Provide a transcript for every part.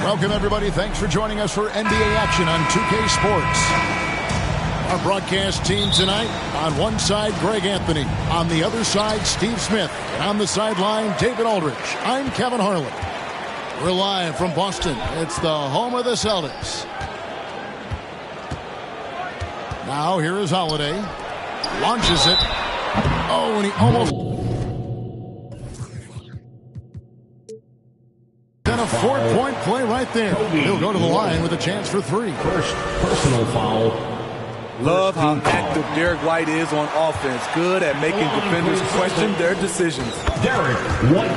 Welcome, everybody. Thanks for joining us for NBA action on 2K Sports. Our broadcast team tonight, on one side, Greg Anthony. On the other side, Steve Smith. And on the sideline, David Aldridge. I'm Kevin Harlan. We're live from Boston. It's the home of the Celtics. Now, here is Holiday. Launches it. Oh, and he almost... And a 4-point play right there. He'll go to the line with a chance for three. First personal foul. Love how active Derek White is on offense. Good at making defenders question their decisions. Derek White.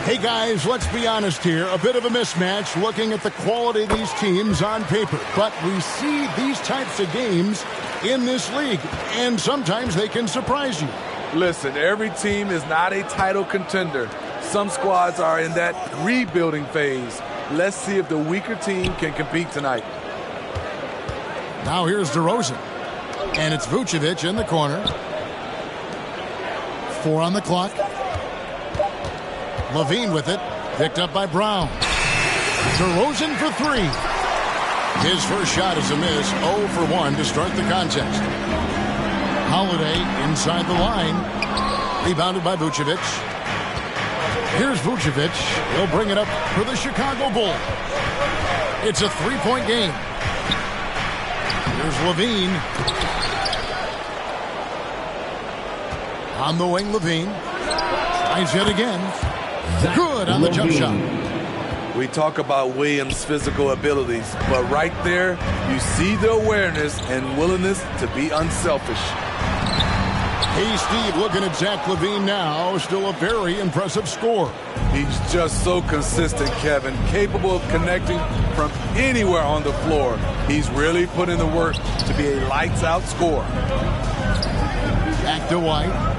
Hey guys, let's be honest here. A bit of a mismatch looking at the quality of these teams on paper. But we see these types of games in this league, and sometimes they can surprise you. Listen, every team is not a title contender. Some squads are in that rebuilding phase. Let's see if the weaker team can compete tonight. Now here's DeRozan. And it's Vucevic in the corner. 4 on the clock. Levine with it. Picked up by Brown. DeRozan for 3. His first shot is a miss. 0 for 1 to start the contest. Holiday inside the line. Rebounded by Vucevic. Here's Vucevic. He'll bring it up for the Chicago Bulls. It's a 3-point game. Here's Levine. On the wing, Levine. Tries yet again. Good on the jump shot. We talk about Williams' physical abilities, but right there, you see the awareness and willingness to be unselfish. Hey, Steve, looking at Zach Levine now, still a very impressive scorer. He's just so consistent, Kevin, capable of connecting from anywhere on the floor. He's really put in the work to be a lights-out scorer. Back to White.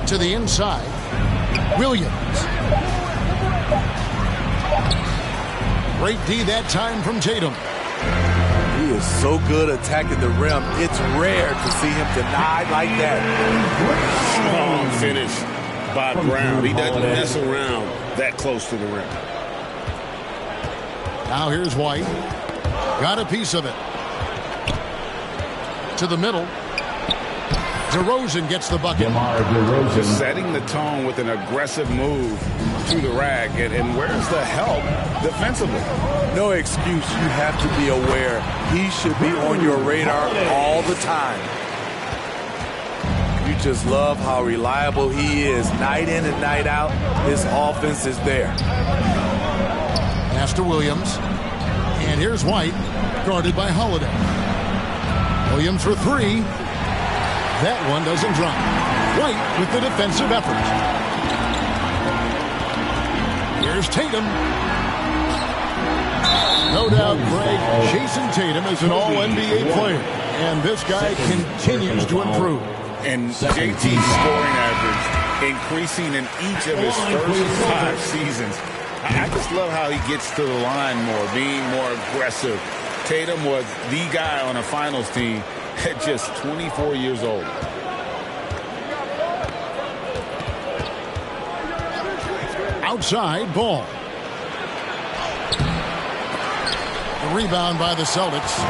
To the inside. Williams. Great D that time from Tatum. He is so good attacking the rim. It's rare to see him denied like that. Strong finish by Brown. He doesn't mess around that close to the rim. Now here's White. Got a piece of it. To the middle. DeRozan gets the bucket. Just setting the tone with an aggressive move to the rack. And where's the help defensively? No excuse. You have to be aware. He should be on your radar all the time. You just love how reliable he is. Night in and night out, his offense is there. Pass to Williams. And here's White, guarded by Holiday. Williams for 3. That one doesn't drop. White with the defensive effort. Here's Tatum. No doubt, Greg, Jason Tatum is an all-NBA player, and this guy continues to improve. And JT's scoring average increasing in each of his first 5 seasons. I just love how he gets to the line more, being more aggressive. Tatum was the guy on a finals team at just 24 years old. Outside ball. The rebound by the Celtics.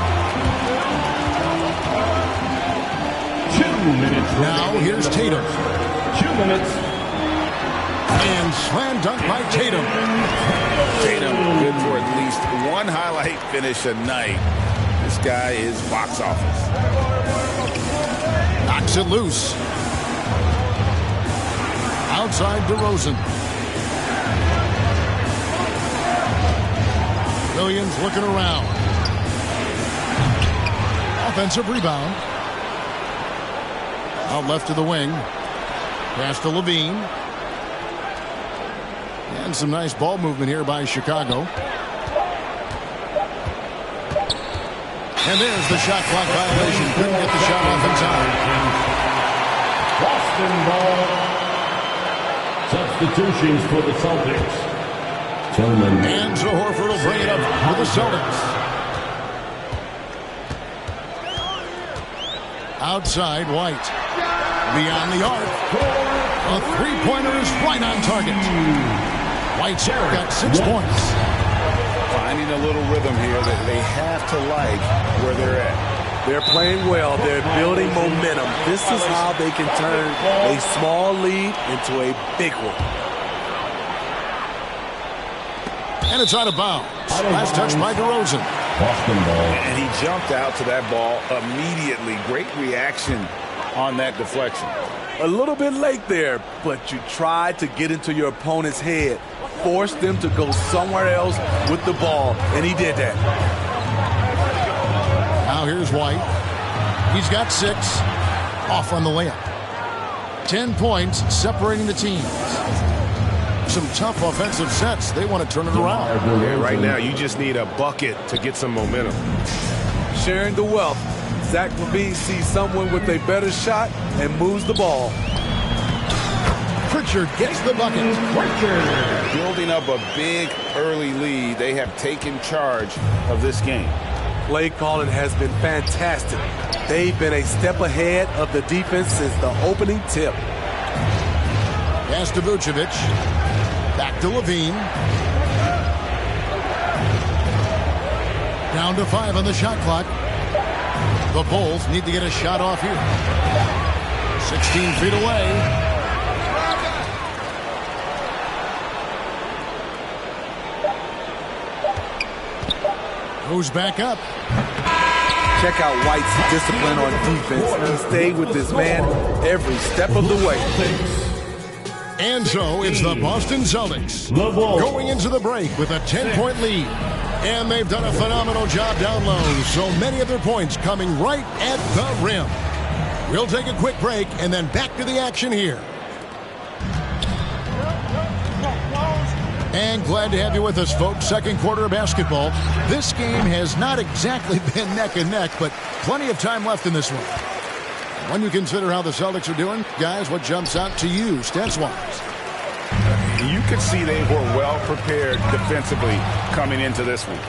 2 minutes. Now here's Tatum. 2 minutes. And slam dunk by Tatum. Tatum good for at least one highlight finish a night. This guy is box office. Knocks it loose. Outside DeRozan. Williams looking around. Offensive rebound. Out left to the wing. Pass to Levine. And some nice ball movement here by Chicago. And there's the shot clock violation. Couldn't get the shot off in time. Boston ball. Substitutions for the Celtics. Tillman. And so Horford will bring it up for the Celtics. Outside, White. Beyond the arc. A three-pointer is right on target. White's got 6 points. Finding a little rhythm here that they have to like where they're at. They're playing well. They're building momentum. This is how they can turn a small lead into a big one. And it's out of bounds. Last touch by DeRozan. Boston ball. And he jumped out to that ball immediately. Great reaction on that deflection. A little bit late there, but you tried to get into your opponent's head. Force them to go somewhere else with the ball, and he did that. Now here's White. He's got 6. Off on the layup. 10 points separating the teams. Some tough offensive sets. They want to turn it around. Yeah, right now, you just need a bucket to get some momentum. Sharing the wealth. Zach LaVine sees someone with a better shot and moves the ball. Pritchard gets the bucket. Building up a big early lead. They have taken charge of this game. Play calling has been fantastic. They've been a step ahead of the defense since the opening tip. Pass to Vucevic. Back to LaVine. Down to 5 on the shot clock. The Bulls need to get a shot off here. 16 feet away. Goes back up. Check out White's discipline on defense. He stayed with this man every step of the way. And so it's the Boston Celtics going into the break with a 10-point lead. And they've done a phenomenal job down low. So many of their points coming right at the rim. We'll take a quick break and then back to the action here. And glad to have you with us, folks. Second quarter of basketball. This game has not exactly been neck and neck, but plenty of time left in this one. When you consider how the Celtics are doing, guys, what jumps out to you, stats-wise? You could see they were well prepared defensively coming into this one.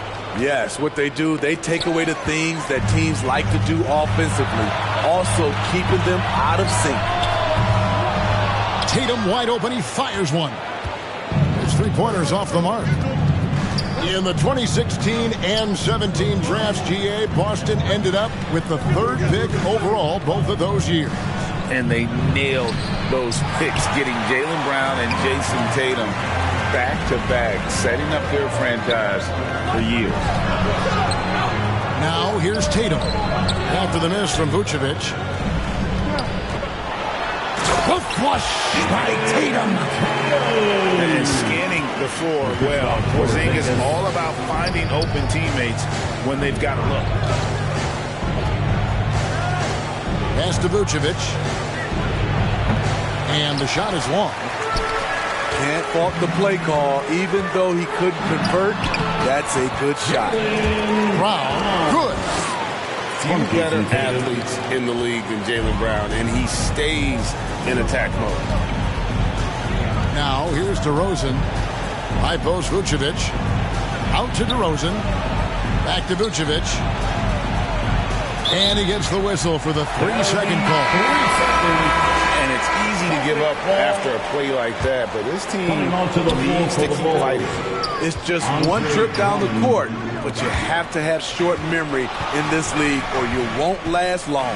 Yes, what they do, they take away the things that teams like to do offensively, also keeping them out of sync. Tatum wide open, he fires one. His three-pointers off the mark. In the 2016 and 17 drafts, GA, Boston ended up with the 3rd pick overall both of those years. And they nailed those picks, getting Jaylen Brown and Jason Tatum back-to-back, setting up their franchise for years. Now here's Tatum. After the miss from Vucevic. The flush by Tatum. And scanning the floor well. Porzingis is all about finding open teammates when they've got a look. Pass to Vucevic. And the shot is long. Can't fault the play call. Even though he couldn't convert, that's a good shot. Brown, good. Few better athletes in the league than Jaylen Brown, and he stays in attack mode. Now here's DeRozan. High post Vucevic. Out to DeRozan. Back to Vucevic. And he gets the whistle for the 3-second call. And it's easy to give up after a play like that, but this team needs to keep fighting. It's just one trip down the court, but you have to have short memory in this league or you won't last long.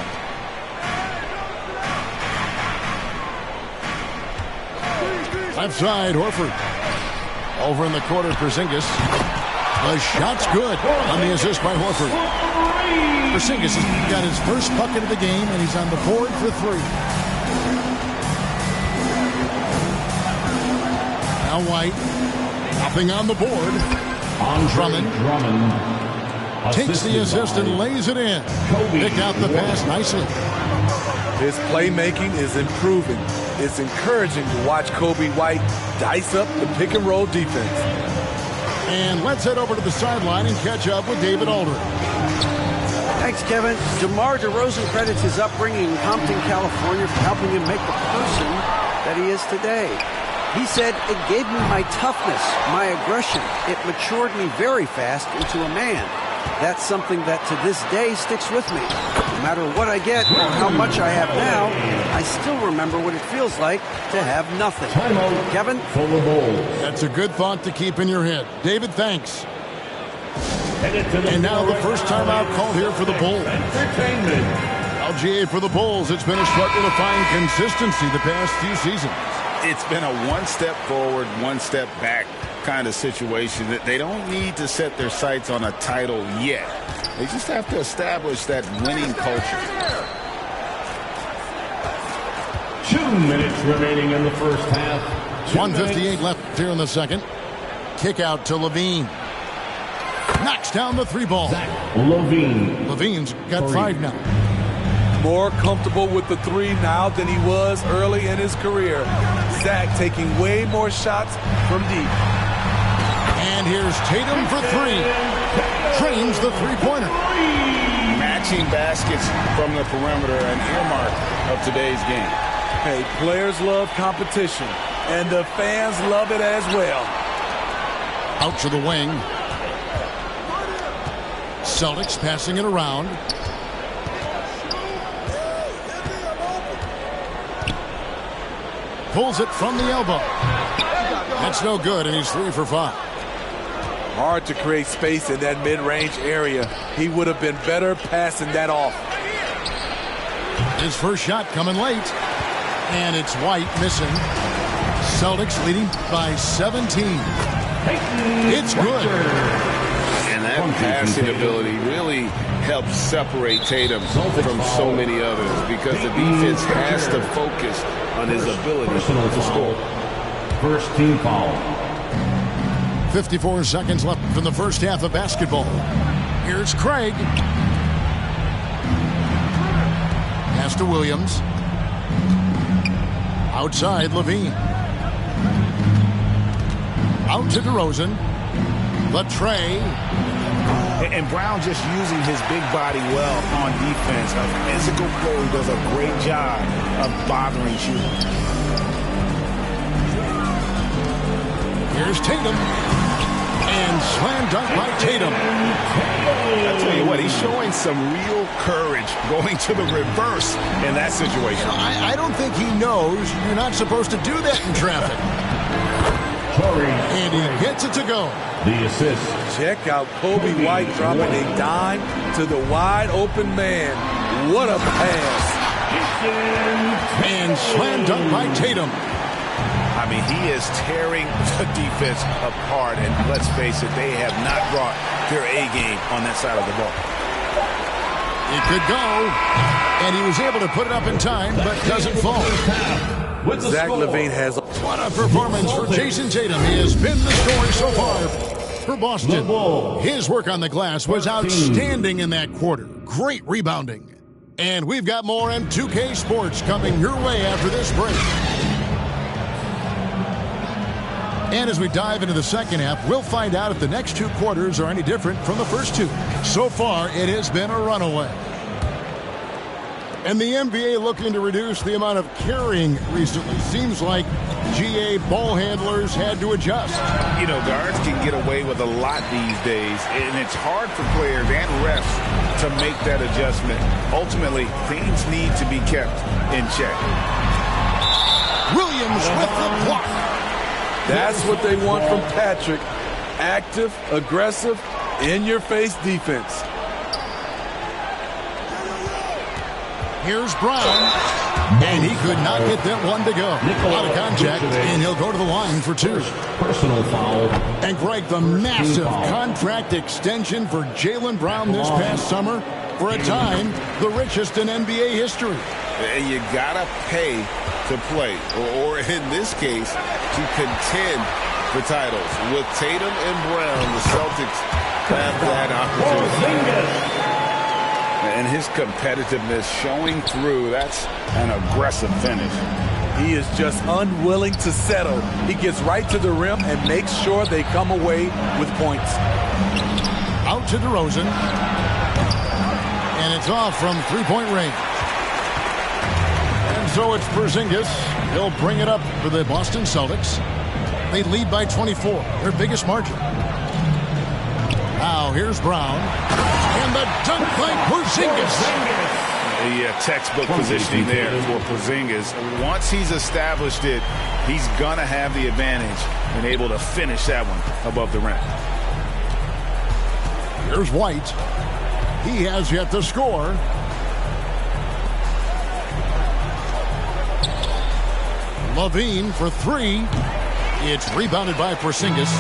Left side, Horford. Over in the corner, Porzingis. The shot's good on the assist by Horford. Porzingis has got his first bucket of the game, and he's on the board for 3. Now White. Nothing on the board. Drummond. Takes the assist and lays it in. Picked out the pass nicely. His playmaking is improving. It's encouraging to watch Kobe White dice up the pick-and-roll defense. And let's head over to the sideline and catch up with David Aldridge. Thanks, Kevin. DeMar DeRozan credits his upbringing in Compton, California for helping him make the person that he is today. He said, "It gave me my toughness, my aggression. It matured me very fast into a man. That's something that to this day sticks with me. No matter what I get or how much I have now, I still remember what it feels like to have nothing. Kevin? That's a good thought to keep in your head. David, thanks. And now the first timeout called here for the Bulls. LGA for the Bulls. It's been a struggle to find consistency the past few seasons. It's been a one step forward, one step back kind of situation that they don't need to set their sights on a title yet. They just have to establish that winning culture. 2 minutes remaining in the first half. 1:58 left here in the second. Kick out to Levine. Knocks down the three ball. Levine's got 5 now. More comfortable with the 3 now than he was early in his career. Zach taking way more shots from deep. And here's Tatum for 3. Drains the three-pointer. Matching baskets from the perimeter, an earmark of today's game. Hey, players love competition, and the fans love it as well. Out to the wing. Celtics passing it around. Pulls it from the elbow. That's no good, and he's 3 for 5. Hard to create space in that mid-range area. He would have been better passing that off. His first shot coming late, and it's White missing. Celtics leading by 17. It's good. And that passing ability really helps separate Tatum from so many others because the defense has to focus on his ability to score. First team foul. 54 seconds left from the first half of basketball. Here's Craig. Pass to Williams. Outside, Levine. Out to DeRozan. Latrey. And Brown just using his big body well on defense. A physical player who does a great job of bothering shooters. Here's Tatum. And slam dunk by Tatum. I'll tell you what, he's showing some real courage going to the reverse in that situation. I don't think he knows you're not supposed to do that in traffic. And he gets it to go. The assist. Check out Kobe White dropping a dime to the wide open man. What a pass. And slam dunk by Tatum. I mean, he is tearing the defense apart. And let's face it, they have not brought their A game on that side of the ball. It could go. And he was able to put it up in time, but doesn't fall. Zach LaVine has... What a performance for Jason Tatum. He has been the story so far for Boston. His work on the glass was outstanding in that quarter. Great rebounding. And we've got more M2K Sports coming your way after this break. And as we dive into the second half, we'll find out if the next 2 quarters are any different from the first 2. So far, it has been a runaway. And the NBA looking to reduce the amount of carrying recently. Seems like GA ball handlers had to adjust. You know, guards can get away with a lot these days, and it's hard for players and refs to make that adjustment. Ultimately, things need to be kept in check. Williams with the block. That's what they want from Patrick. Active, aggressive, in-your-face defense. Here's Brown, and he could not get that one to go. Out of contact, and he'll go to the line for 2. Personal foul. And Greg, the massive contract extension for Jaylen Brown this past summer, for a time, the richest in NBA history. And you gotta pay to play, or in this case, to contend for titles. With Tatum and Brown, the Celtics have that opportunity. And his competitiveness showing through. That's an aggressive finish. He is just unwilling to settle. He gets right to the rim and makes sure they come away with points. Out to DeRozan. And it's off from three-point range. And so it's Porzingis. He'll bring it up for the Boston Celtics. They lead by 24, their biggest margin. Now here's Brown. And the dunk by Porzingis. Yeah, textbook positioning there for Porzingis. Once he's established it, he's going to have the advantage and able to finish that one above the rim. Here's White. He has yet to score. Levine for three. It's rebounded by Porzingis.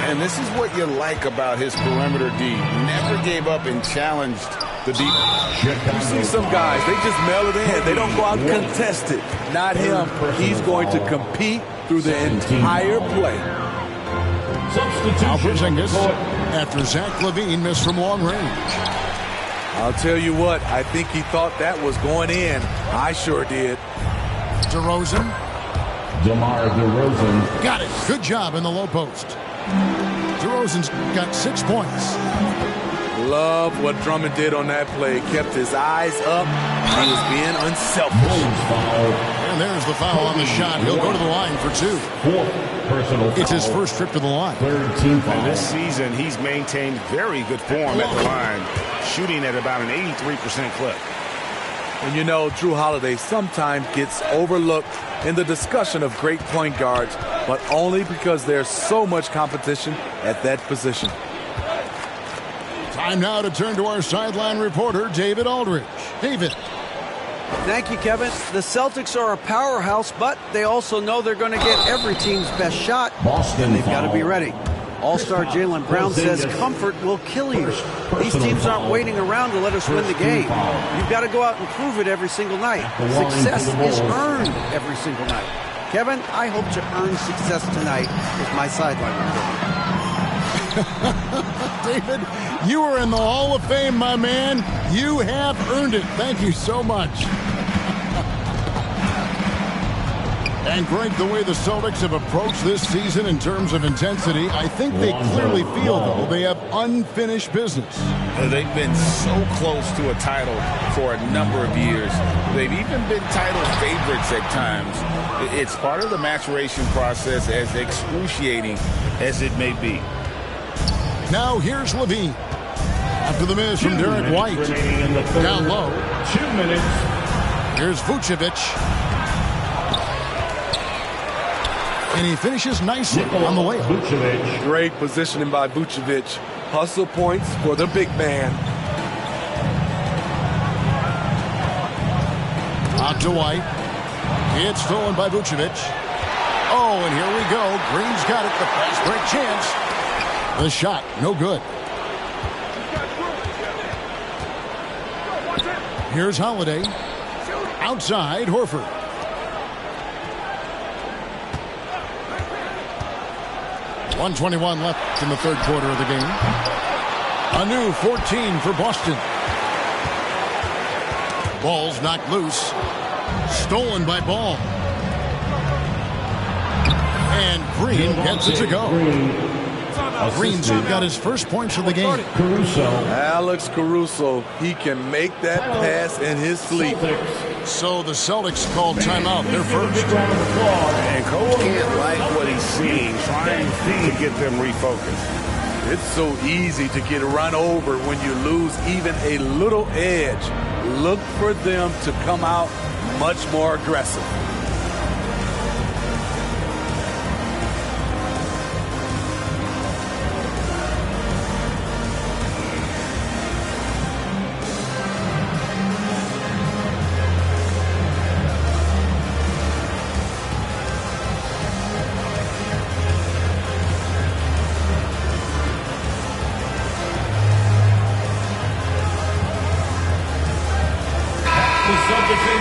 And this is what you like about his perimeter D. Never gave up and challenged the deep. You see some guys, they just mail it in. They don't go out and contest it. Not him. He's going to compete through the entire play. Now Porzingis after Zach Levine missed from long range. I'll tell you what, I think he thought that was going in. I sure did. DeRozan. DeMar DeRozan. Got it. Good job in the low post. DeRozan's got 6 points. Love what Drummond did on that play. Kept his eyes up. He was being unselfish. And there's the foul on the shot. He'll go to the line for two. Personal it's his first trip to the line. Third team foul. And this season, he's maintained very good form at the line, shooting at about an 83% clip. And you know, Drew Holiday sometimes gets overlooked in the discussion of great point guards, but only because there's so much competition at that position. Time now to turn to our sideline reporter, David Aldridge. David. Thank you, Kevin. The Celtics are a powerhouse, but they also know they're going to get every team's best shot, and they've got to be ready. All-star Jaylen Brown says comfort will kill you. These teams aren't waiting around to let us win the game. You've got to go out and prove it every single night. Success is earned every single night. Kevin, I hope to earn success tonight with my sideline report. David, you are in the Hall of Fame, my man. You have earned it. Thank you so much. And Greg, the way the Celtics have approached this season in terms of intensity, I think they clearly feel, though, they have unfinished business. They've been so close to a title for a number of years. They've even been title favorites at times. It's part of the maturation process, as excruciating as it may be. Now here's Levine. After the miss from Derek White. Down low. 2 minutes. Here's Vucevic. And he finishes nicely on the layup. Great positioning by Vucevic. Hustle points for the big man. Out to White. It's stolen by Vucevic. Oh, and here we go. Green's got it. The fast break chance. The shot, no good. Here's Holiday. Outside, Horford. .121 left in the third quarter of the game. A new 14 for Boston. Ball's knocked loose. Stolen by Ball. And Green gets it to go. Green's got his first points of the game. Alex Caruso, he can make that pass in his sleep. So the Celtics called timeout. They're first. And Coach can't like what he's seeing, trying to get them refocused. It's so easy to get run over when you lose even a little edge. Look for them to come out much more aggressive.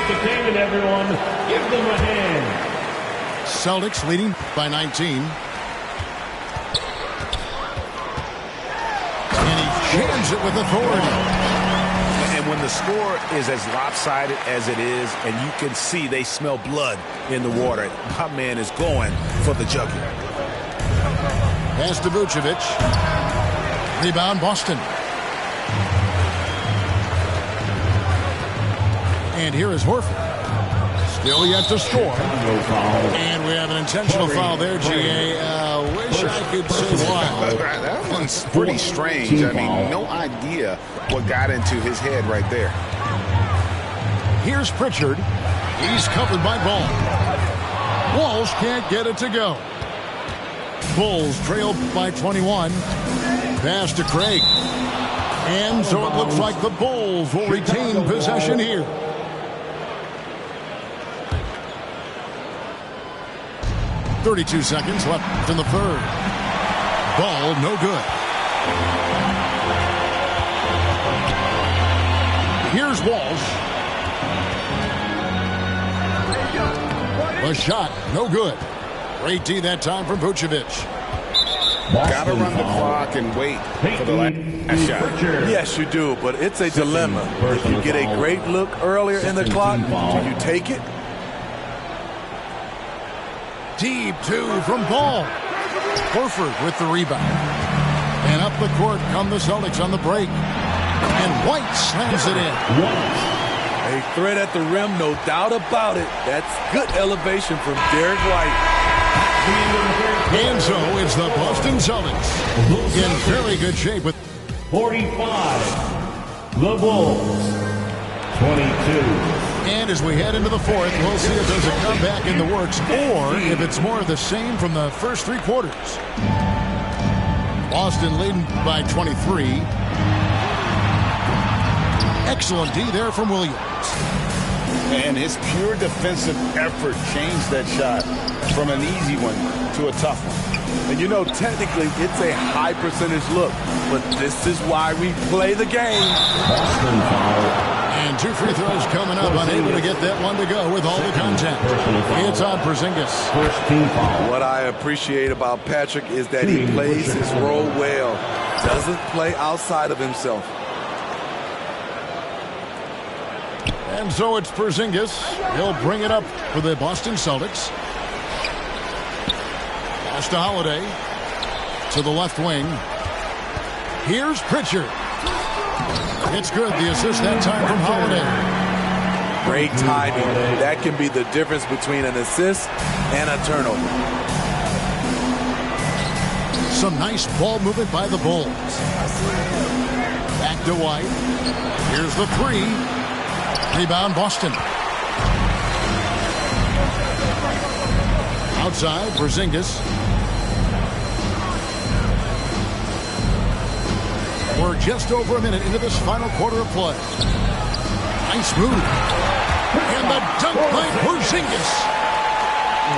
Entertainment, everyone. Give them a hand. Celtics leading by 19. And he jams it with authority. And when the score is as lopsided as it is, and you can see they smell blood in the water, my man is going for the jugular. Pass to Vucevic. Rebound, Boston. And here is Horford. Still yet to score. And we have an intentional foul there, G.A. Wish I could say why. That one's pretty strange. I mean, no idea what got into his head right there. Here's Pritchard. He's covered by Ball. Walsh can't get it to go. Bulls trailed by 21. Pass to Craig. And so it looks like the Bulls will retain possession here. .32 seconds left in the third. Ball no good. Here's Walsh. A shot, no good. Great D that time from Vucevic. Gotta run the clock and wait for the last shot. Yes, you do, but it's a dilemma. If you get a great look earlier in the clock, do you take it? Deep two from Ball. Horford with the rebound. And up the court come the Celtics on the break. And White slams it in. A threat at the rim, no doubt about it. That's good elevation from Derek White. And so it's the Boston Celtics in very good shape with 45. The Bulls 22. And as we head into the fourth, we'll see if there's a comeback in the works or if it's more of the same from the first three quarters. Boston leading by 23. Excellent D there from Williams. And his pure defensive effort changed that shot from an easy one to a tough one. And you know, technically, it's a high percentage look, but this is why we play the game. Boston foul. And two free throws coming up, unable to get that one to go with all the contact. It's on Porzingis. First team foul. What I appreciate about Patrick is that he plays his role well. Doesn't play outside of himself. And so it's Porzingis. He'll bring it up for the Boston Celtics. Pass to Holiday. To the left wing. Here's Pritchard. It's good. The assist that time from Holiday. Great timing. That can be the difference between an assist and a turnover. Some nice ball movement by the Bulls. Back to White. Here's the three. Rebound Boston. Outside, Porzingis. We're just over a minute into this final quarter of play. Nice move. And the dunk by Porzingis.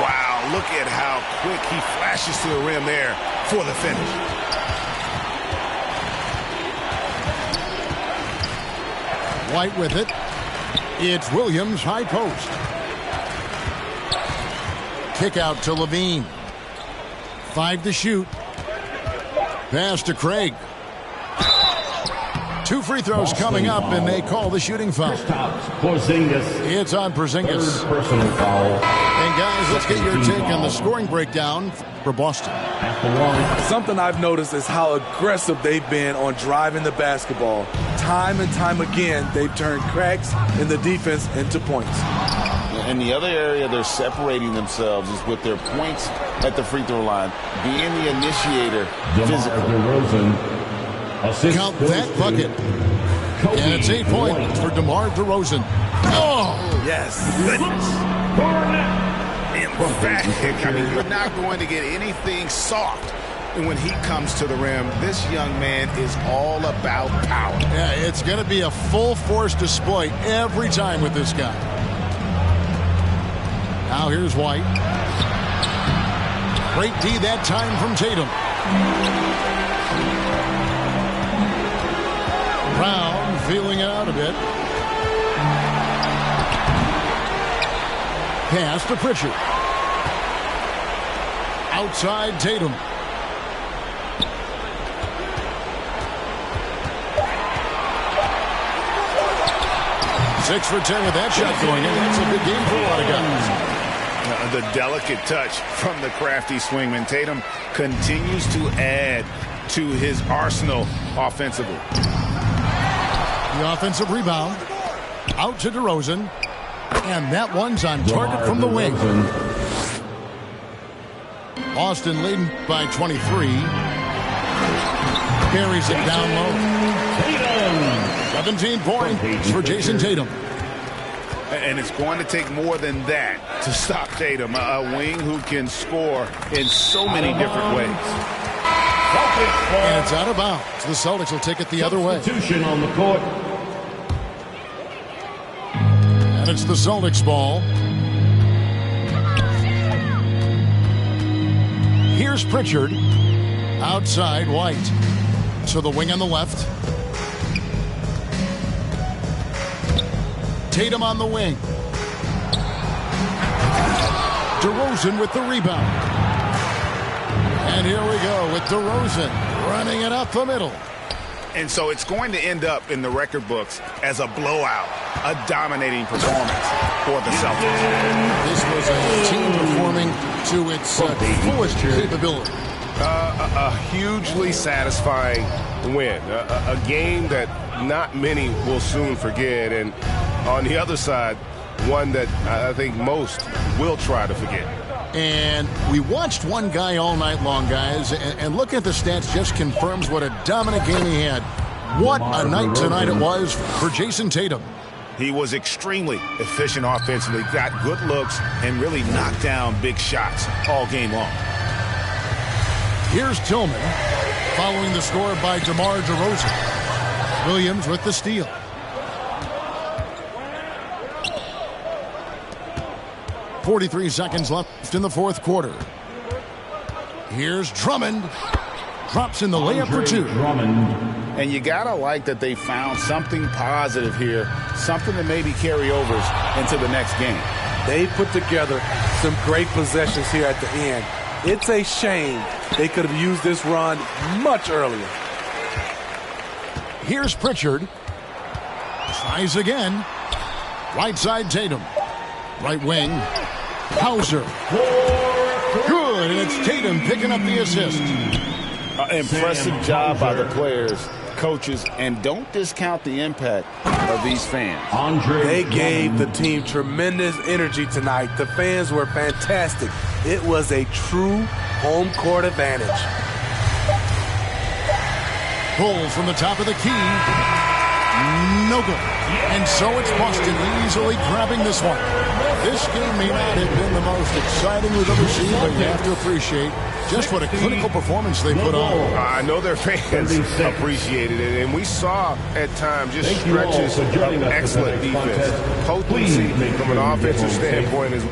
Wow, look at how quick he flashes to the rim there for the finish. White with it. It's Williams, high post. Kick out to Levine. 5 to shoot. Pass to Craig. 2 free throws coming up, and they call the shooting foul. Porzingis. It's on Porzingis. Third personal foul. And guys, let's get your take on the scoring breakdown for Boston. Something I've noticed is how aggressive they've been on driving the basketball. Time and time again, they've turned cracks in the defense into points. And the other area they're separating themselves is with their points at the free throw line, being the initiator physically. Count that bucket. And it's 8 points for DeMar DeRozan. Oh! Yes. Emphatic. I mean, you're not going to get anything soft when he comes to the rim. This young man is all about power. Yeah, it's going to be a full force display every time with this guy. Now here's White. Great D that time from Tatum. Brown feeling it out a bit. Pass to Pritchard. Outside Tatum. Six for 10 with that shot going in. That's a good game for a lot of guys. The delicate touch from the crafty swingman. Tatum continues to add to his arsenal offensively. The offensive rebound. Out to DeRozan. And that one's on target from the wing. Boston leading by 23. Carries it down low. 17 points for Jason Tatum. And it's going to take more than that to stop Tatum, a wing who can score in so many different ways. And it's out of bounds. The Celtics will take it the other way. Substitution on the court. And it's the Celtics ball. Here's Pritchard. Outside, White. So the wing on the left. Tatum on the wing. DeRozan with the rebound. And here we go with DeRozan running it up the middle. And so it's going to end up in the record books as a blowout, a dominating performance for the Celtics. This was a team performing to its fullest capability. A hugely satisfying win. A game that not many will soon forget. And on the other side, one that I think most will try to forget. And we watched one guy all night long, guys, and looking at the stats just confirms what a dominant game he had. What a night tonight it was for Jason Tatum. He was extremely efficient offensively, got good looks, and really knocked down big shots all game long. Here's Tillman, following the score by DeMar DeRozan. Williams with the steal. .43 seconds left in the fourth quarter. Here's Drummond. Drops in the layup for two. And you got to like that they found something positive here, something to maybe carry overs into the next game. They put together some great possessions here at the end. It's a shame they could have used this run much earlier. Here's Pritchard. Tries again. Right side Tatum. Right wing. Hauser. Good, and it's Tatum picking up the assist. Impressive job by the players, coaches, and don't discount the impact of these fans. They gave the team tremendous energy tonight. The fans were fantastic. It was a true home court advantage. Pulls from the top of the key. No good. And so it's Boston easily grabbing this one. This game may not have been the most exciting we've ever seen, but you have to appreciate just what a clinical performance they put on. I know their fans appreciated it, and we saw at times just stretches of excellent defense. Potency from an offensive standpoint is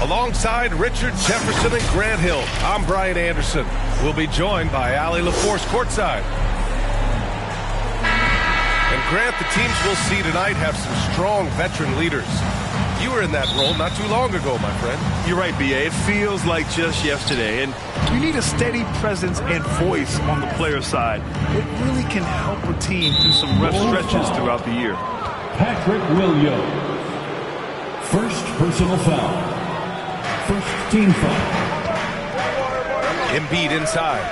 Alongside Richard Jefferson and Grant Hill, I'm Brian Anderson. We'll be joined by Allie LaForce courtside. And Grant, the teams we'll see tonight have some strong veteran leaders. You were in that role not too long ago, my friend. You're right, B.A. It feels like just yesterday. And you need a steady presence and voice on the player side. It really can help a team through some rough stretches throughout the year. Patrick Williams. First personal foul. First team foul. Embiid inside.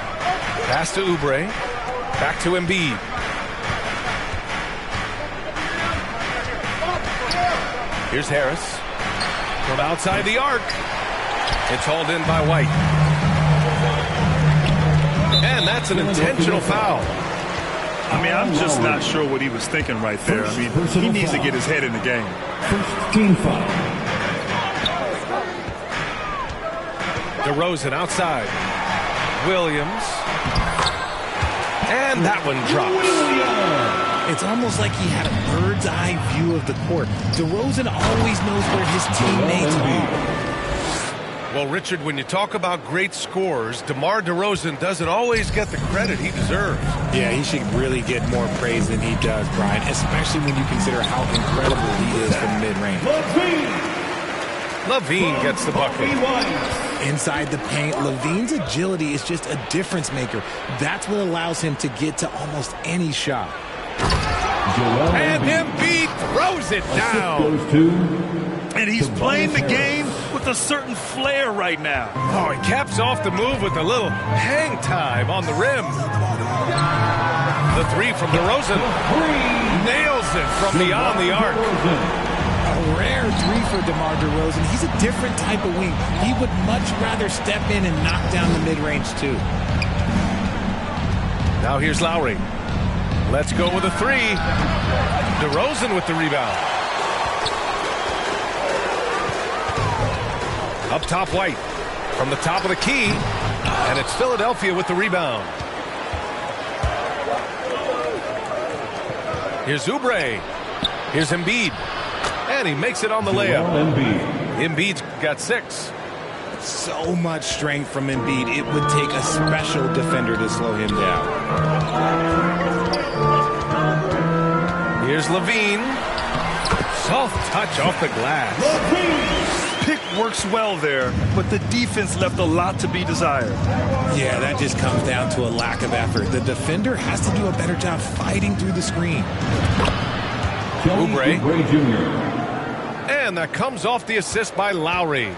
Pass to Oubre. Back to Embiid. Here's Harris. From outside the arc. It's hauled in by White. And that's an intentional foul. I mean, I'm just not sure what he was thinking right there. I mean, he needs to get his head in the game. First team foul. DeRozan outside. Williams. And that one drops. It's almost like he had a bird's eye view of the court. DeRozan always knows where his teammates are. Well, Richard, when you talk about great scorers, DeMar DeRozan doesn't always get the credit he deserves. Yeah, he should really get more praise than he does, Brian, especially when you consider how incredible he is from mid-range. LaVine gets the bucket. Inside the paint, LaVine's agility is just a difference maker. That's what allows him to get to almost any shot. And Embiid throws it down. And he's playing the game with a certain flair right now. Oh, he caps off the move with a little hang time on the rim. The three from DeRozan. Nails it from beyond the arc. A rare three for DeMar DeRozan. He's a different type of wing. He would much rather step in and knock down the mid-range, too. Now here's Lowry. Let's go with a three. DeRozan with the rebound. Up top, White. From the top of the key. And it's Philadelphia with the rebound. Here's Oubre. Here's Embiid. And he makes it on the layup. Embiid's got 6. So much strength from Embiid. It would take a special defender to slow him down. Here's LaVine. Soft touch off the glass. Pick works well there, but the defense left a lot to be desired. Yeah, that just comes down to a lack of effort. The defender has to do a better job fighting through the screen. Oubre Jr. And that comes off the assist by Lowry.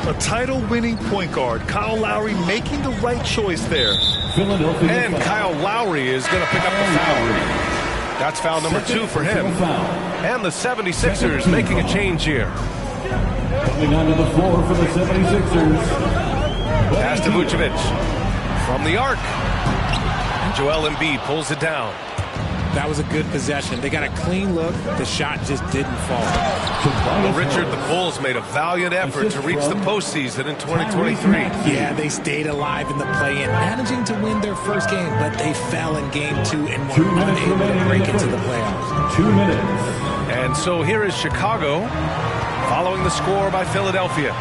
A title-winning point guard, Kyle Lowry making the right choice there. And Kyle Lowry is going to pick up the foul. That's foul number 2 for him. And the 76ers making a change here. Coming onto the floor for the 76ers. Pass to Vucevic. From the arc. And Joel Embiid pulls it down. That was a good possession. They got a clean look. The shot just didn't fall. Well, Richard, the Bulls made a valiant effort to reach the postseason in 2023. Yeah, they stayed alive in the play-in, managing to win their first game, but they fell in game 2 and were unable to break into the playoffs. 2 minutes. And so here is Chicago following the score by Philadelphia.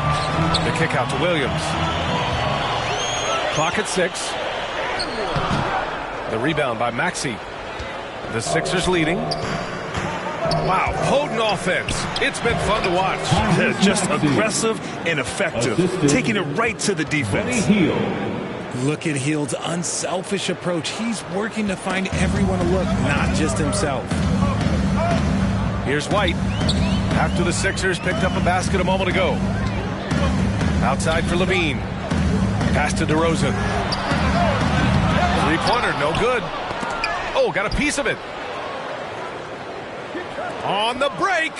The kick out to Williams. Clock at 6. The rebound by Maxey. The Sixers leading. Wow, potent offense. It's been fun to watch. Yeah, just aggressive and effective. Taking it right to the defense. Look at Hield's unselfish approach. He's working to find everyone to look, not just himself. Here's White. After the Sixers picked up a basket a moment ago. Outside for LaVine. Pass to DeRozan. Three-pointer, no good. Oh, got a piece of it. On the break.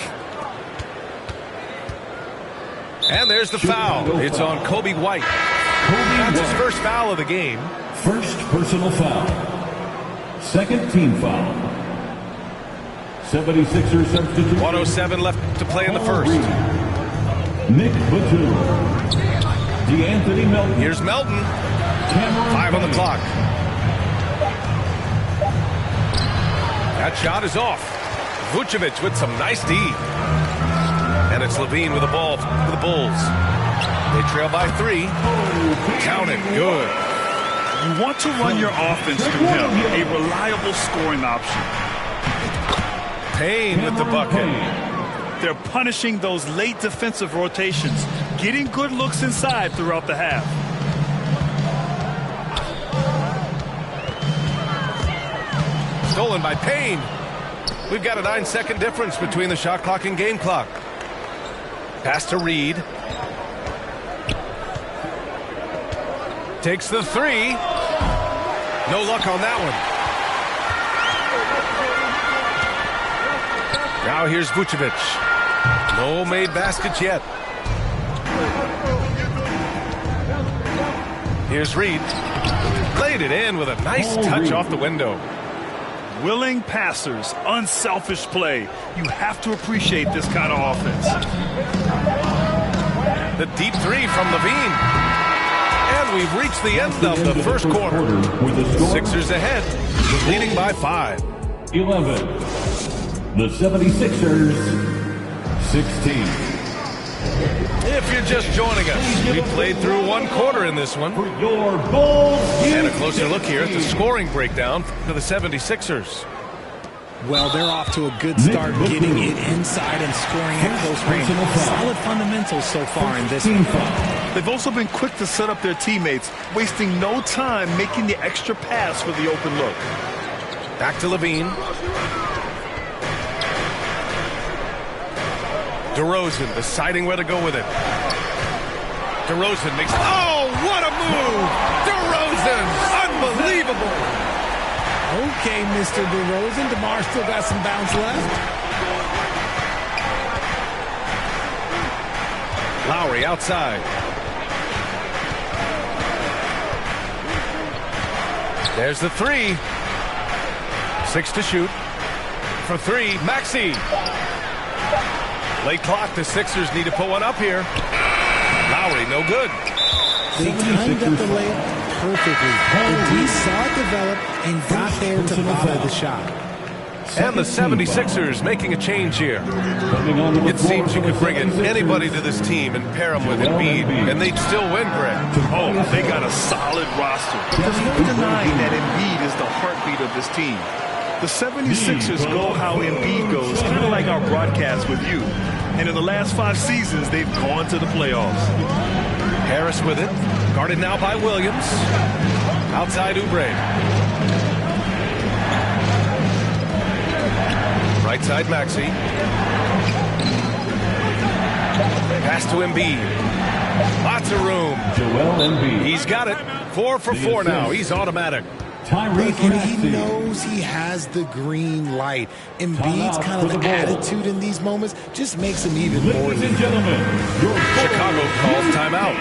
And there's the foul. It's on Kobe White. That's his first foul of the game. First personal foul. Second team foul. 76ers substitute. 1:07 left to play in the first. Nick Batum. DeAnthony Melton. Here's Melton. Cameron 5 on the Payne. clock. That shot is off. Vucevic with some nice D. And it's Levine with the ball for the Bulls. They trail by 3. Count it. Good. You want to run your offense through him, a reliable scoring option. Payne with the bucket. They're punishing those late defensive rotations, getting good looks inside throughout the half. Stolen by Payne. We've got a 9-second difference between the shot clock and game clock. Pass to Reed. Takes the 3. No luck on that one. Now here's Vucevic. No made baskets yet. Here's Reed. Laid it in with a nice touch off the window. Willing passers, unselfish play. You have to appreciate this kind of offense. The deep 3 from Levine. And we've reached the end of the first quarter. Sixers ahead, leading by 5. 11. The 76ers, 16. If you're just joining us, we played through one quarter in this one. Your Bulls. And a closer look here at the scoring breakdown for the 76ers. Well, they're off to a good start getting it inside and scoring at close range. Solid fundamentals so far in this one. They've also been quick to set up their teammates, wasting no time making the extra pass for the open look. Back to Levine. DeRozan deciding where to go with it. DeRozan makes... Oh, what a move! DeRozan! Unbelievable! Okay, Mr. DeRozan. DeMar still got some bounce left. Lowry outside. There's the 3. 6 to shoot. For 3, Maxey. Late clock, the Sixers need to put one up here. Lowry, no good. They timed up the layup perfectly. The D saw it develop and got there to follow the shot. And the 76ers making a change here. It seems you could bring in anybody to this team and pair them with Embiid, and they'd still win, Greg. Oh, they got a solid roster. There's no denying that Embiid is the heartbeat of this team. The 76ers go how Embiid goes, kind of like our broadcast with you. And in the last 5 seasons, they've gone to the playoffs. Harris with it. Guarded now by Williams. Outside Oubre. Right side Maxey. Pass to Embiid. Lots of room. Joel Embiid. He's got it. 4 for 4 now. He's automatic. And he knows he has the green light. Embiid's kind of the attitude in these moments just makes him even more. Ladies and gentlemen, your Chicago calls timeout.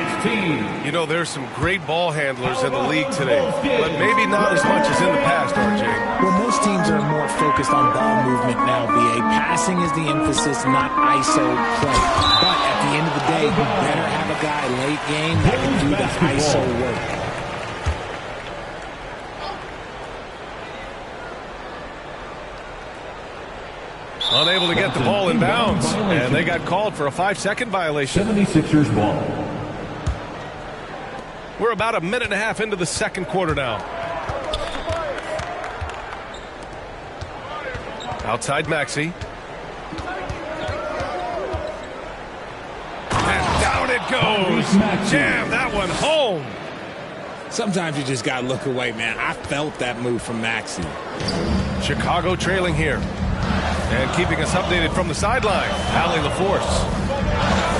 You know, there's some great ball handlers in the league today, but maybe not as much as in the past, RJ. Well, most teams are more focused on ball movement now, BA. Passing is the emphasis, not ISO play. But at the end of the day, you better have a guy late game that can do the ISO work. Unable to get the ball in bounds, and they got called for a 5-second violation. 76ers ball. We're about a minute and a half into the second quarter now. Outside Maxey. And down it goes. Jam that one home. Sometimes you just got to look away, man. I felt that move from Maxey. Chicago trailing here. And keeping us updated from the sideline, Allie LaForce.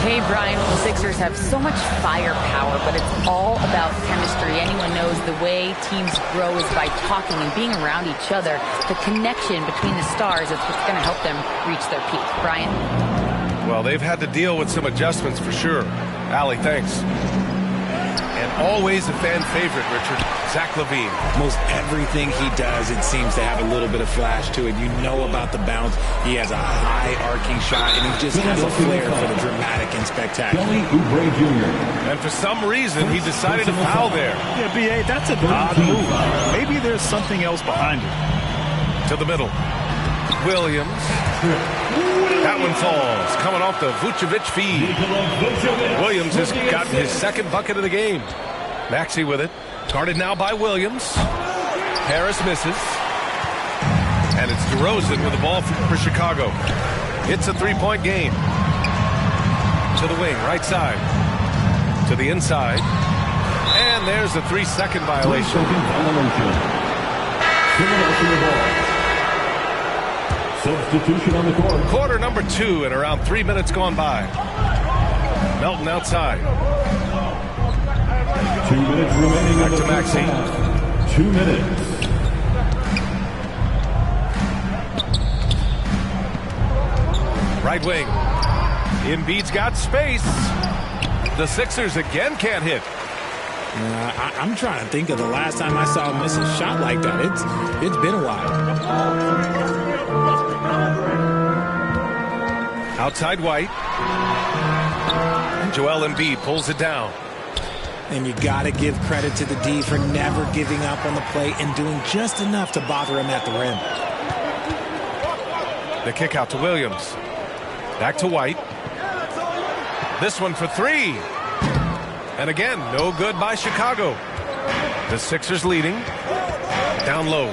Hey, Brian, the Sixers have so much firepower, but it's all about chemistry. Anyone knows the way teams grow is by talking and being around each other. The connection between the stars is what's going to help them reach their peak. Brian? Well, they've had to deal with some adjustments for sure. Allie, thanks. And always a fan favorite, Richard, Zach LaVine. Most everything he does, it seems to have a little bit of flash to it. You know about the bounce. He has a high arcing shot, and he just has a flair for the dramatic and spectacular. Oubre Jr. And for some reason, he decided to foul there. Yeah, B.A., that's an odd move. Maybe there's something else behind it. To the middle. Williams. That one falls, coming off the Vucevic feed. Williams has gotten his second bucket of the game. Maxey with it. Guarded now by Williams. Harris misses. And it's DeRozan with the ball for Chicago. It's a three-point game. To the wing, right side. To the inside. And there's a 3-second violation. Substitution on the court. Quarter number 2 and around 3 minutes gone by. Melton outside. 2 minutes remaining. Back to Maxey. 2 minutes. Right wing. Embiid's got space. The Sixers again can't hit. I'm trying to think of the last time I saw him miss a shot like that. It's been a while. Outside White. And Joel Embiid pulls it down. And you got to give credit to the D for never giving up on the play and doing just enough to bother him at the rim. The kick out to Williams. Back to White. This one for 3. And again, no good by Chicago. The Sixers leading. Down low.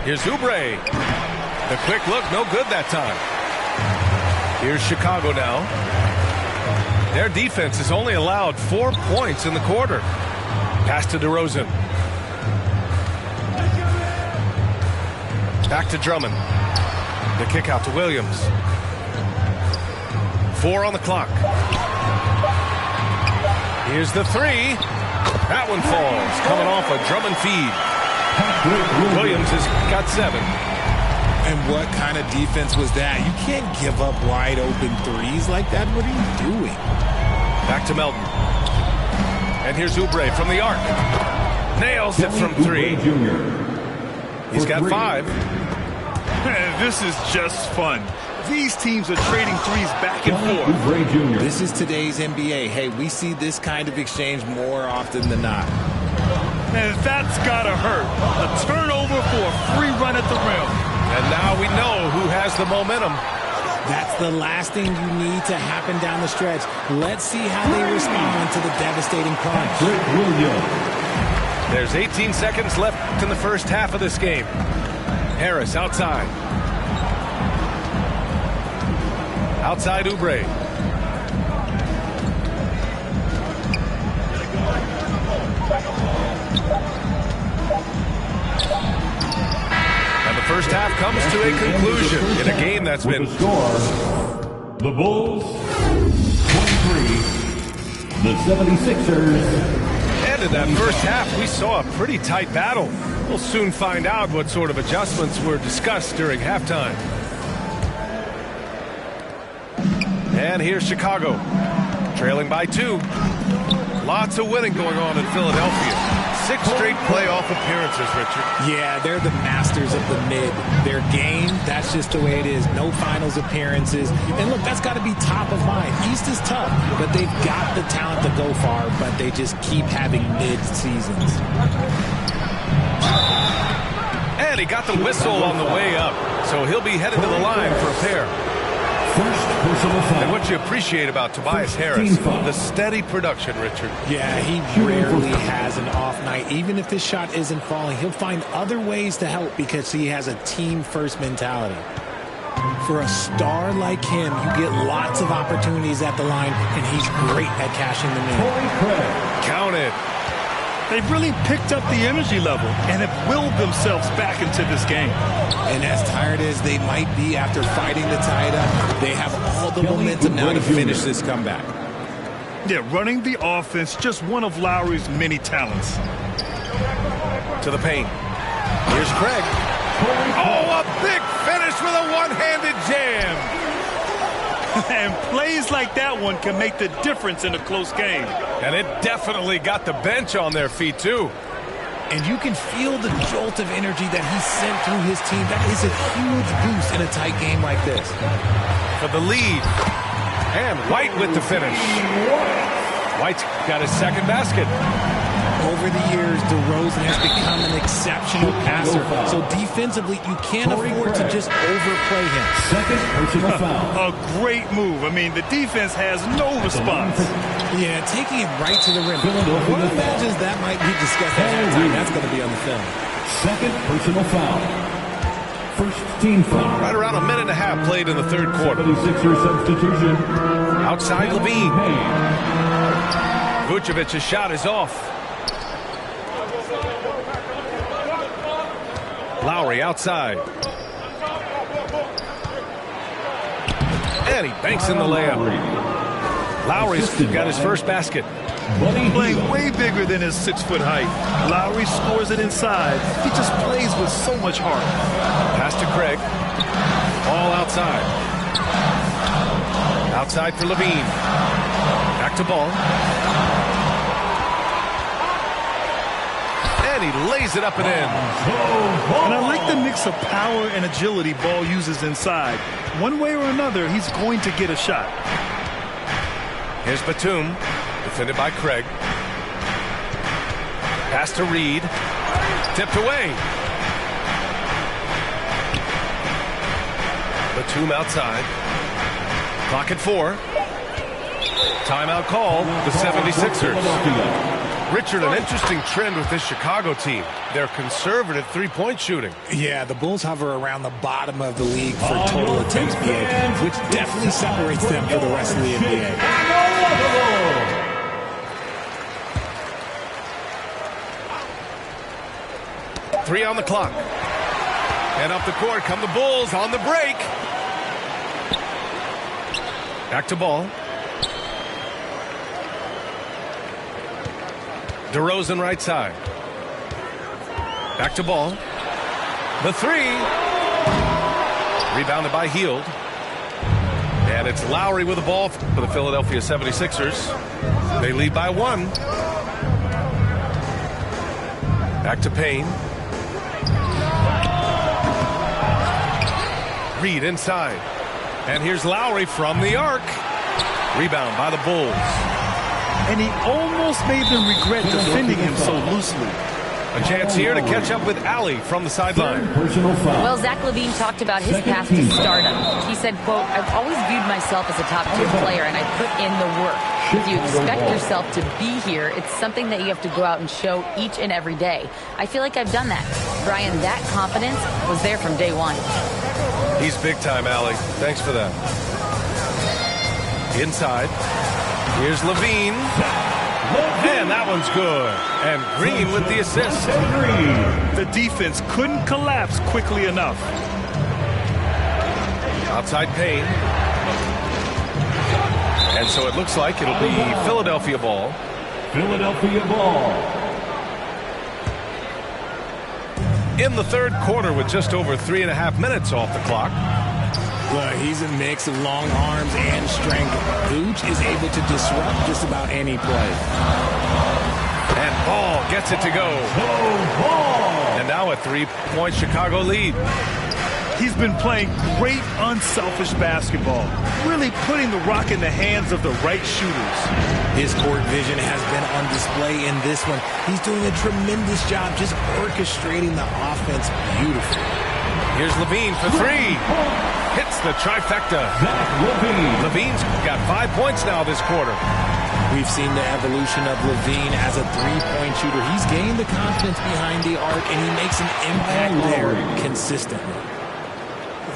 Here's Oubre. The quick look, no good that time. Here's Chicago now. Their defense has only allowed 4 points in the quarter. Pass to DeRozan. Back to Drummond. The kick out to Williams. 4 on the clock. Here's the 3. That one falls, coming off a Drummond feed. Williams has got 7. And what kind of defense was that? You can't give up wide open threes like that. What are you doing? Back to Melton. And here's Oubre from the arc. Nails it from 3. He's got 5. This is just fun. These teams are trading threes back and forth. This is today's NBA. Hey, we see this kind of exchange more often than not. And that's gotta hurt. A turnover for a free run at the rim. And now we know who has the momentum. That's the last thing you need to happen down the stretch. Let's see how they respond to the devastating punch. There's 18 seconds left in the first half of this game. Harris outside. Outside Oubre. And the first half comes to a conclusion in a game that's been... The Bulls, 23. The 76ers. And in that first half, we saw a pretty tight battle. We'll soon find out what sort of adjustments were discussed during halftime. And here's Chicago, trailing by 2. Lots of winning going on in Philadelphia. 6 straight playoff appearances, Richard. Yeah, they're the masters of the mid. Their game, that's just the way it is. No finals appearances. And look, that's got to be top of mind. East is tough, but they've got the talent to go far, but they just keep having mid seasons. And he got the whistle on the way up, so he'll be headed to the line for a pair. First personal foul. And what you appreciate about Tobias Harris, the steady production, Richard. Yeah, he rarely has an off night. Even if his shot isn't falling, he'll find other ways to help because he has a team-first mentality. For a star like him, you get lots of opportunities at the line, and he's great at cashing them in. Count it. They've really picked up the energy level and have willed themselves back into this game. And as tired as they might be after fighting to tie it up, they have all the momentum now to finish this comeback. Yeah, running the offense, just one of Lowry's many talents. To the paint. Here's Craig. Oh, a big finish with a one-handed jam. And plays like that one can make the difference in a close game. And it definitely got the bench on their feet, too. And you can feel the jolt of energy that he sent through his team. That is a huge boost in a tight game like this. For the lead. And White with the finish. White's got his second basket. Over the years, DeRozan has become an exceptional passer. So defensively, you can't afford to just overplay him. Second personal foul. A great move. I mean, the defense has no response. Yeah, taking it right to the rim. One imagines that might be discussed at halftime. That's going to be on the film. Second personal foul. First team foul. Right around a minute and a half played in the third quarter. 76er substitution. Outside Levine. Vucevic's shot is off. Lowry outside. And he banks in the layup. Lowry's got his first basket. Playing way bigger than his 6-foot height. Lowry scores it inside. He just plays with so much heart. Pass to Craig. All outside. Outside for Levine. Back to Ball. And he lays it up and in. And I like the mix of power and agility Ball uses inside. One way or another, he's going to get a shot. Here's Batum, defended by Craig. Pass to Reed. Tipped away. Batum outside. Clock at 4. Timeout call, the 76ers. Richard, an interesting trend with this Chicago team. They're conservative three-point shooting. Yeah, the Bulls hover around the bottom of the league for total attempts PA, which definitely separates them for the rest of the NBA. 3 on the clock. And up the court come the Bulls on the break. Back to Ball. DeRozan right side. Back to Ball. The 3. Rebounded by Hield. And it's Lowry with the ball for the Philadelphia 76ers. They lead by 1. Back to Payne. Reed inside. And here's Lowry from the arc. Rebound by the Bulls. And he almost made them regret defending him so loosely. A chance here to catch up with Allie from the sideline. Well, Zach LaVine talked about his path to stardom. He said, quote, "I've always viewed myself as a top-tier player, and I put in the work. If you expect yourself to be here, it's something that you have to go out and show each and every day. I feel like I've done that." Brian, that confidence was there from day one. He's big time, Allie. Thanks for that. Inside. Here's Levine. And that one's good. And Green with the assist. The defense couldn't collapse quickly enough. Outside Payne. And so it looks like it'll be Philadelphia ball. Philadelphia ball. In the third quarter with just over 3.5 minutes off the clock. Well, he's a mix of long arms and strength. Vooch is able to disrupt just about any play. And Ball gets it to go. And now a 3-point Chicago lead. He's been playing great unselfish basketball, really putting the rock in the hands of the right shooters. His court vision has been on display in this one. He's doing a tremendous job just orchestrating the offense beautifully. Here's Levine for 3. Hits the trifecta. Levine's got 5 points now this quarter. We've seen the evolution of Levine as a three-point shooter. He's gained the confidence behind the arc, and he makes an impact there consistently.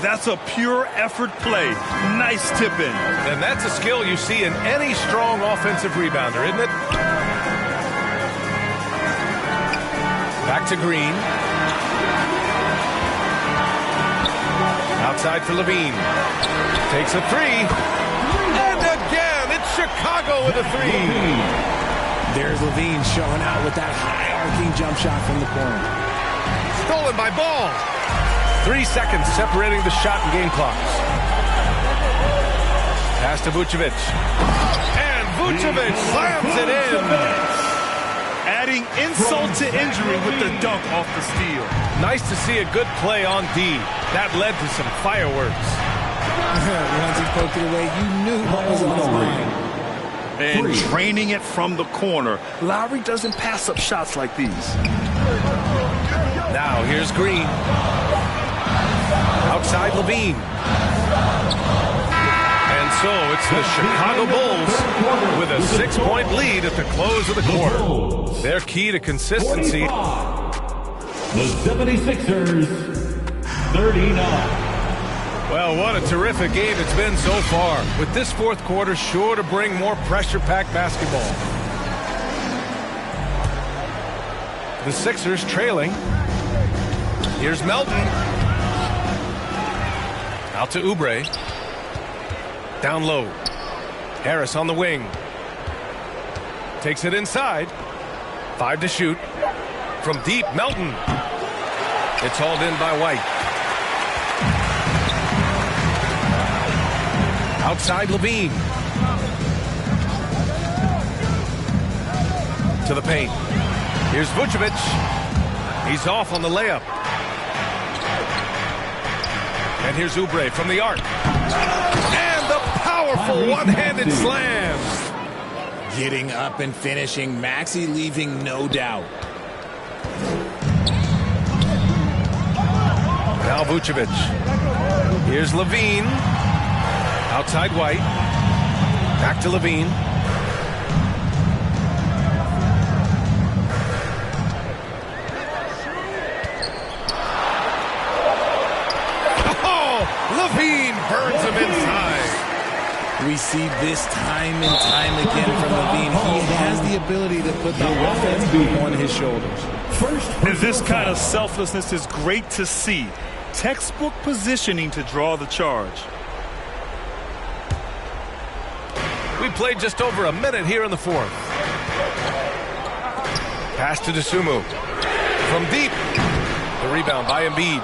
That's a pure effort play. Nice tip-in. And that's a skill you see in any strong offensive rebounder, isn't it? Back to Green. Outside for Levine. Takes a 3. And again, it's Chicago with a 3. There's Levine showing out with that high arcing jump shot from the corner. Stolen by Ball. 3 seconds separating the shot and game clocks. Pass to Vucevic. And Vucevic slams it in. Adding insult to injury with the dunk off the steal. Nice to see a good play on D. That led to some fireworks. Once he poked it away, you knew what was on his mind. and draining it from the corner. Lowry doesn't pass up shots like these. Now here's Green. Outside Levine. And so it's the Chicago Bulls with a 6-point lead at the close of the quarter. Their key to consistency. The 76ers, 39. Well, what a terrific game it's been so far. With this fourth quarter sure to bring more pressure-packed basketball. The Sixers trailing. Here's Melton. Out to Oubre. Down low. Harris on the wing. Takes it inside. 5 to shoot. From deep, Melton. It's hauled in by White. Outside Levine. To the paint. Here's Vucevic. He's off on the layup. And here's Oubre from the arc. And the powerful one-handed slam. Getting up and finishing. Maxey leaving no doubt. Now Vucevic. Here's Levine. Outside White. Back to Levine. Oh! Levine burns him inside. We see this time and time again from Levine. He has the ability to put the offense on his shoulders. And this kind of selflessness is great to see. Textbook positioning to draw the charge. We played just over a minute here in the fourth. Pass to Dosunmu. From deep. The rebound by Embiid.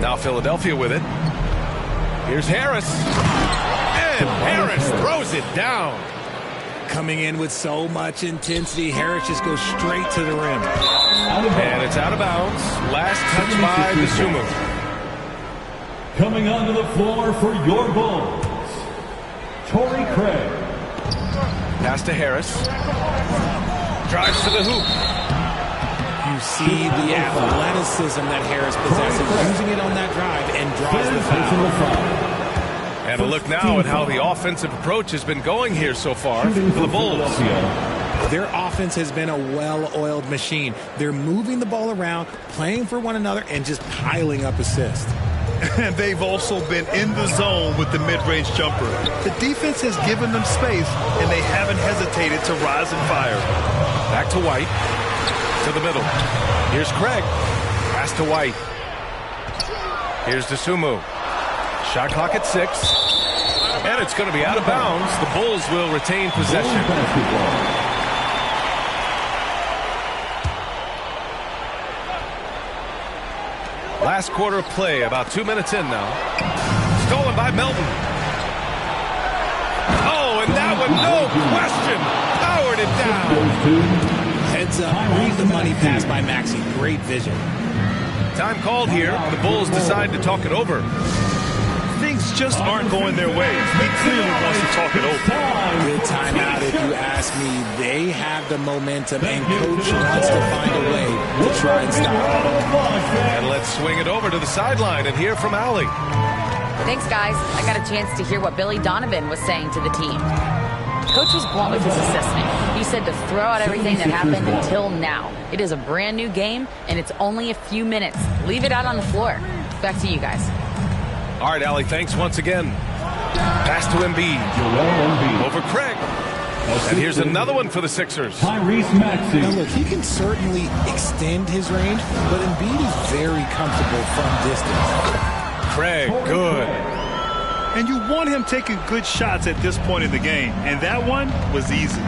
Now Philadelphia with it. Here's Harris. And Harris throws it down. Coming in with so much intensity, Harris just goes straight to the rim. And it's out of bounds. Last touch by Dosunmu. Coming onto the floor for your Bulls, Torrey Craig. Pass to Harris. Drives to the hoop. You see the athleticism that Harris possesses, using it on that drive and draws the foul. And a look now at how the offensive approach has been going here so far for the Bulls. Their offense has been a well-oiled machine. They're moving the ball around, playing for one another, and just piling up assists. And they've also been in the zone with the mid-range jumper. The defense has given them space, and they haven't hesitated to rise and fire. Back to White. To the middle. Here's Craig. Pass to White. Here's Dosunmu. Shot clock at 6. And it's going to be out of bounds. The Bulls will retain possession. Last quarter of play, about 2 minutes in now. Stolen by Melton. Oh, and that one, no question, powered it down. Heads up, read the money pass by Maxey. Great vision. Time called here. The Bulls decide to talk it over. Things just aren't going their way. He clearly wants to talk it over. Good timeout if you ask me. They have the momentum, and Coach wants to find a way to try and stop it. And let's swing it over to the sideline and hear from Allie. Thanks, guys. I got a chance to hear what Billy Donovan was saying to the team. Coach was blunt with his assessment. He said to throw out everything that happened until now. It is a brand new game, and it's only a few minutes. Leave it out on the floor. Back to you guys. All right, Allie, thanks once again. Pass to Embiid. Over Craig. And here's another one for the Sixers. Tyrese Maxey. Now, look, he can certainly extend his range, but Embiid is very comfortable from distance. Craig, good. And you want him taking good shots at this point in the game. And that one was easy.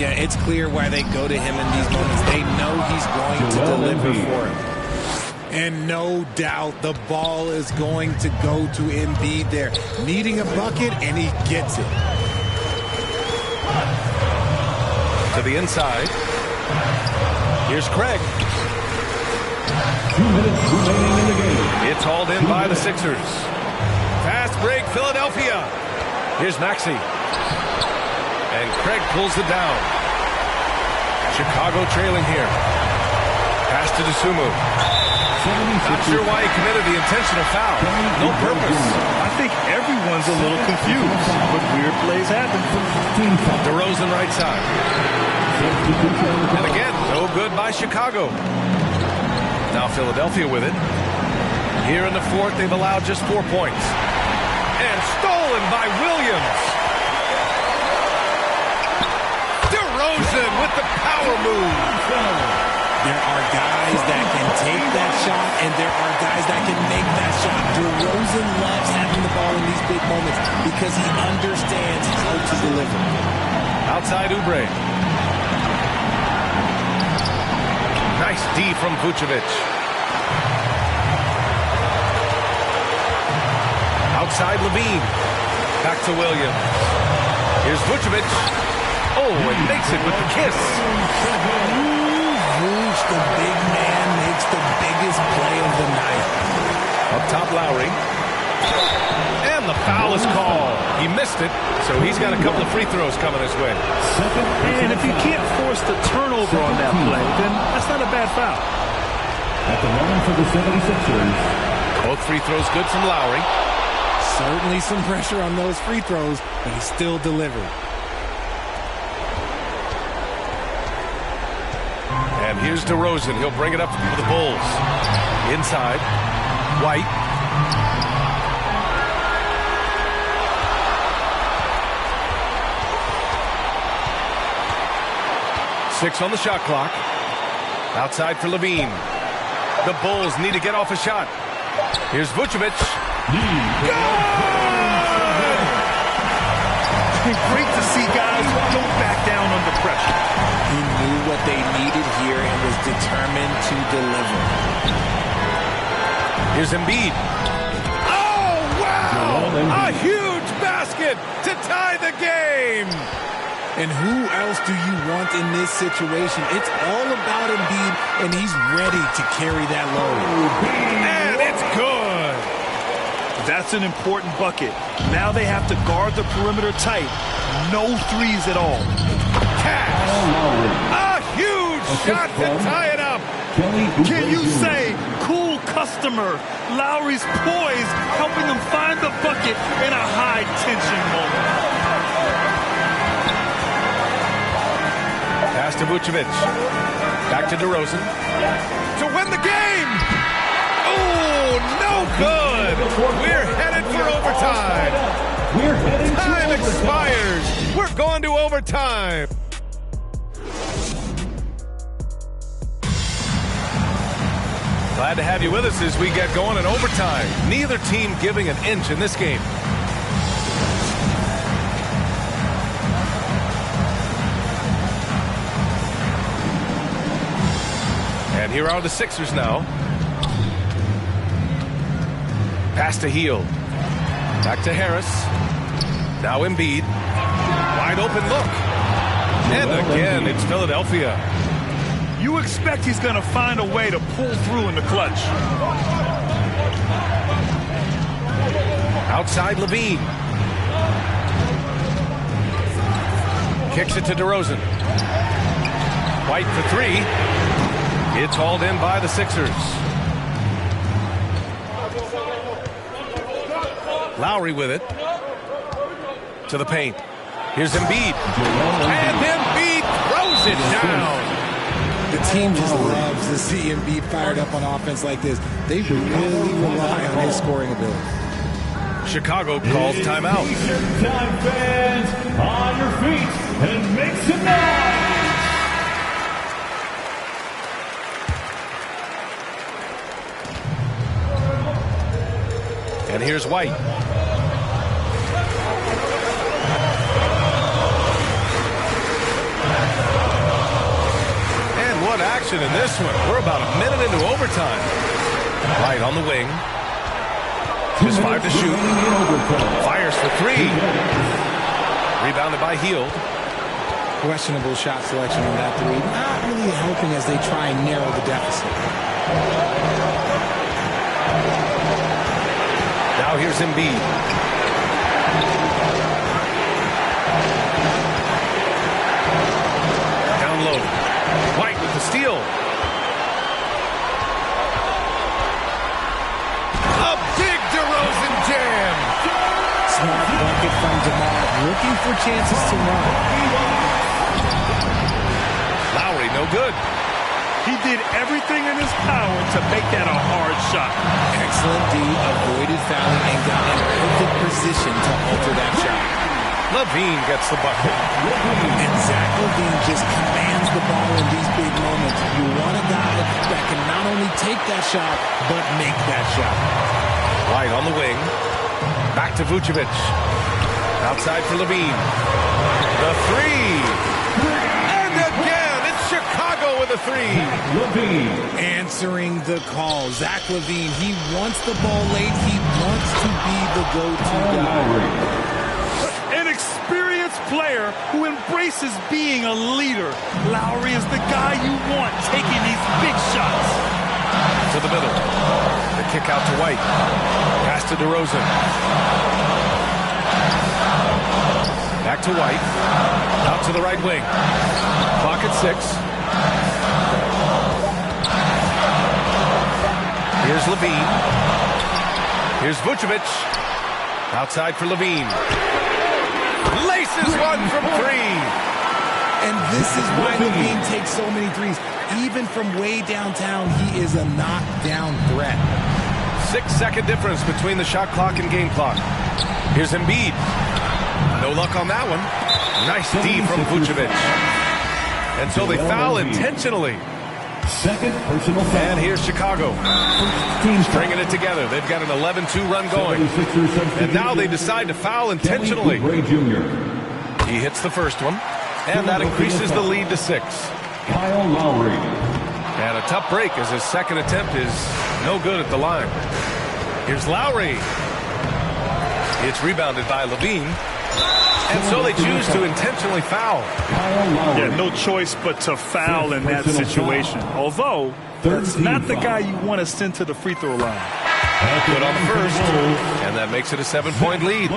Yeah, it's clear why they go to him in these moments. They know he's going to deliver for him. And no doubt the ball is going to go to Embiid there. Needing a bucket, and he gets it. To the inside. Here's Craig. 2 minutes remaining in the game. It's hauled in by the Sixers. Fast break, Philadelphia. Here's Maxey. And Craig pulls it down. Chicago trailing here. Pass to DeSumo. Not sure why he committed the intentional foul. No purpose. I think everyone's a little confused, but weird plays happen. DeRozan right side. And again, no good by Chicago. Now Philadelphia with it. Here in the fourth, they've allowed just 4 points. And stolen by Williams. DeRozan with the power move. There are guys that can take that shot, and there are guys that can make that shot. DeRozan loves having the ball in these big moments because he understands how to deliver. Outside Oubre. Nice D from Vucevic. Outside Levine. Back to Williams. Here's Vucevic. Oh, and makes it with the kiss. The big man makes the biggest play of the night. Up top, Lowry. And the foul is called. He missed it, so he's got a couple of free throws coming his way. And if you can't force the turnover on that play, then that's not a bad foul. At the line for the 76ers. Both free throws good from Lowry. Certainly some pressure on those free throws, but he still delivered. And here's DeRozan. He'll bring it up for the Bulls. Inside. White. Six on the shot clock. Outside for Levine. The Bulls need to get off a shot. Here's Vucevic. Good! Great to see guys who don't back down under pressure. He knew what they needed here and was determined to deliver. Here's Embiid. Oh, wow! A huge basket to tie the game! And who else do you want in this situation? It's all about Embiid, and he's ready to carry that load. And it's good! That's an important bucket. Now they have to guard the perimeter tight. No threes at all. Cash! A huge shot to tie it up! Can you say, cool customer? Lowry's poise, helping them find the bucket in a high-tension moment. Pass to Vucevic. Back to DeRozan. To win the game! Oh, no good! We're headed for overtime. Time expires. We're going to overtime. Glad to have you with us as we get going in overtime. Neither team giving an inch in this game. And here are the Sixers now. Pass to Hield. Back to Harris. Now Embiid. Wide open look. And again, it's Philadelphia. You expect he's going to find a way to pull through in the clutch. Outside Levine. Kicks it to DeRozan. White for three. It's hauled in by the Sixers. Lowry with it. To the paint. Here's Embiid. And Embiid throws it down. The team just loves to see Embiid fired up on offense like this. They really rely on his scoring ability. Chicago calls timeout. Time fans, on your feet and make some noise. And here's White. And what action in this one. We're about a minute into overtime. White on the wing. Just 5 to shoot. Fires for three. Rebounded by Hield. Questionable shot selection on that three. Not really helping as they try and narrow the deficit. Now here's Embiid. steal. A big DeRozan jam. Smart bucket from DeMar, looking for chances to run. Lowry, no good. He did everything in his power to make that a hard shot. Excellent D, avoided fouling and got in perfect position to alter that shot. LaVine gets the bucket. And Zach LaVine just commands the ball in these big moments. You want a guy that can not only take that shot, but make that shot. White on the wing. Back to Vucevic. Outside for LaVine. The three. And again, it's Chicago with a three. Answering the call. Zach LaVine, he wants the ball late. He wants to be the go-to guy. An experienced player who embraces being a leader. Lowry is the guy you want taking these big shots. To the middle. The kick out to White. Pass to DeRozan. Back to White. Out to the right wing. Clock at 6. Here's LaVine. Here's Vucevic. Outside for LaVine. Laces one from 3. And this is why LaVine takes so many threes. Even from way downtown, he is a knockdown threat. 6-second difference between the shot clock and game clock. Here's Embiid. No luck on that one. Nice D from Vucevic. And so they foul intentionally. Second personal foul. And here's Chicago. Stringing it together. They've got an 11-2 run going. And now they decide to foul intentionally. He hits the first one. And that increases the lead to 6. Kyle Lowry. And a tough break as his second attempt is no good at the line. Here's Lowry. It's rebounded by LaVine. And so they choose to intentionally foul. Yeah, no choice but to foul in that situation. Although, that's not the guy you want to send to the free throw line. Good on the first, and that makes it a 7-point lead.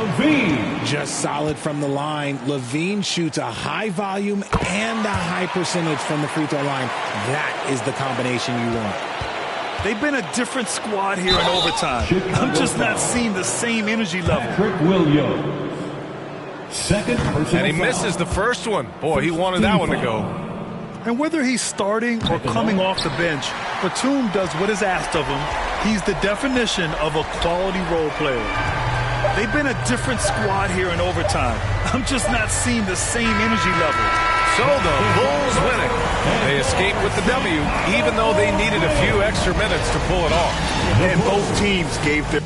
Just solid from the line. LaVine shoots a high volume and a high percentage from the free throw line. That is the combination you want. They've been a different squad here in overtime. I'm just not seeing the same energy level. Patrick Williams. Second personal And he misses the first one. Boy, he wanted that one to go. And whether he's starting or coming off the bench, Batum does what is asked of him. He's the definition of a quality role player. They've been a different squad here in overtime. I'm just not seeing the same energy level. So the Bulls winning. They escape with the W, even though they needed a few extra minutes to pull it off. And both teams gave their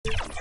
it.